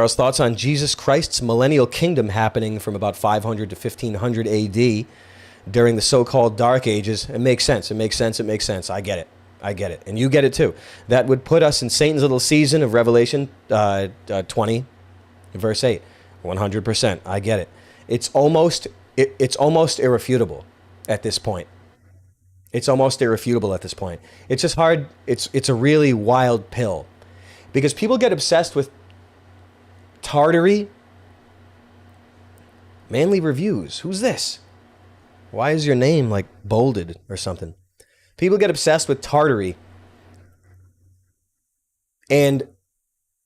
Charles, thoughts on Jesus Christ's millennial kingdom happening from about 500 to 1500 AD during the so-called Dark Ages? It makes sense. It makes sense. It makes sense. I get it. I get it. And you get it too. That would put us in Satan's little season of Revelation 20, verse 8. 100%. I get it. It's almost irrefutable at this point. It's almost irrefutable at this point. It's just hard. It's a really wild pill because people get obsessed with Tartary. Manly Reviews. Who's this? Why is your name like bolded or something? People get obsessed with Tartary. And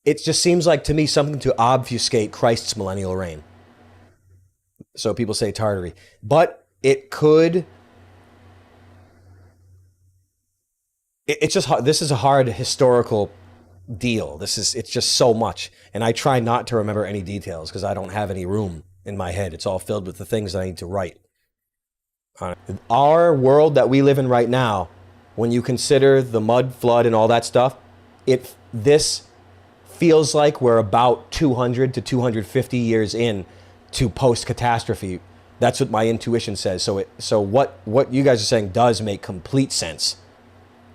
it just seems like to me something to obfuscate Christ's millennial reign. So people say Tartary. But it could... It's just hard. This is a hard historical deal. It's just so much. And I try not to remember any details because I don't have any room in my head. It's all filled with the things that I need to write. Our world that we live in right now, when you consider the mud, flood, and all that stuff, this feels like we're about 200 to 250 years in to post-catastrophe. That's what my intuition says. So what you guys are saying does make complete sense.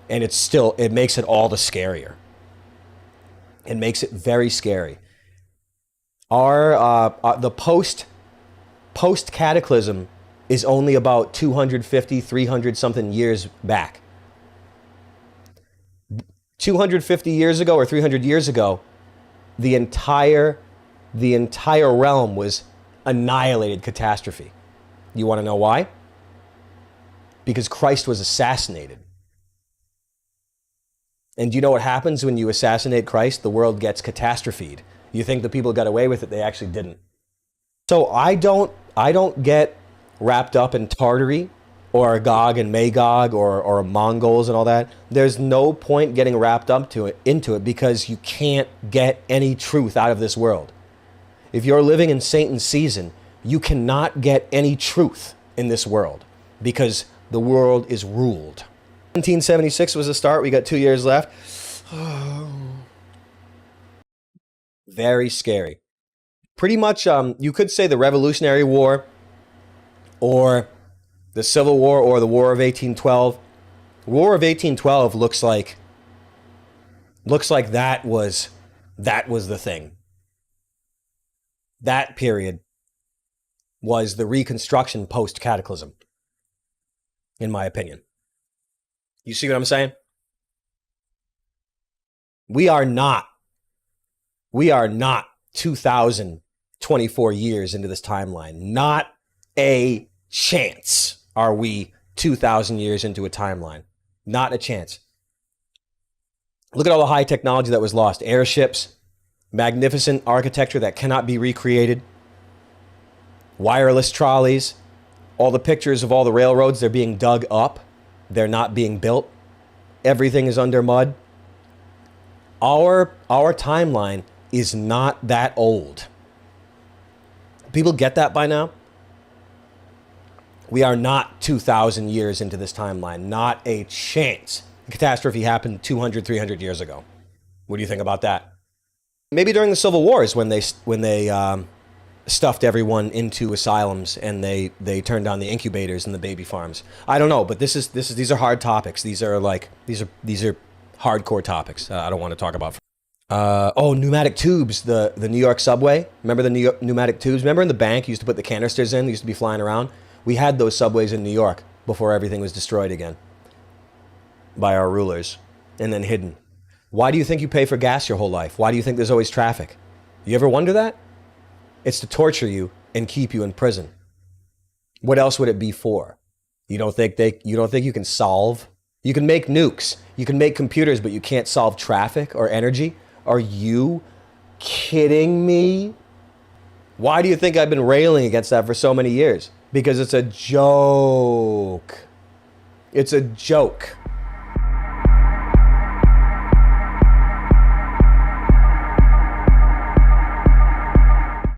And it makes it all the scarier. It makes it very scary. The post-cataclysm is only about 250, 300 something years back. 250 years ago or 300 years ago, the entire realm was annihilated catastrophe. You want to know why? Because Christ was assassinated. And do you know what happens when you assassinate Christ? The world gets catastrophed. You think the people got away with it, they actually didn't. So I don't get wrapped up in Tartary or Gog and Magog or Mongols and all that. There's no point getting wrapped up into it because you can't get any truth out of this world. If you're living in Satan's season, you cannot get any truth in this world because the world is ruled. 1776 was the start. We got 2 years left. Very scary. Pretty much, you could say the Revolutionary War or the Civil War or the War of 1812. War of 1812 looks like that was the thing. That period was the Reconstruction post-Cataclysm, in my opinion. You see what I'm saying? We are not 2024 years into this timeline. Not a chance are we 2,000 years into a timeline. Not a chance. Look at all the high technology that was lost. Airships, magnificent architecture that cannot be recreated, wireless trolleys, all the pictures of all the railroads, they're being dug up. They're not being built. Everything is under mud. Our timeline is not that old. People get that by now? We are not 2,000 years into this timeline. Not a chance. The catastrophe happened 200, 300 years ago. What do you think about that? Maybe during the Civil Wars when they stuffed everyone into asylums and they turned on the incubators and the baby farms. I don't know, but these are hard topics. These are hardcore topics. I don't want to talk about. Pneumatic tubes. The New York subway. Remember the pneumatic tubes? Remember in the bank you used to put the canisters in? They used to be flying around. We had those subways in New York before everything was destroyed again by our rulers and then hidden. Why do you think you pay for gas your whole life? Why do you think there's always traffic? You ever wonder that? It's to torture you and keep you in prison. What else would it be for? You don't think you can solve? You can make nukes. You can make computers, but you can't solve traffic or energy? Are you kidding me? Why do you think I've been railing against that for so many years? Because it's a joke. It's a joke.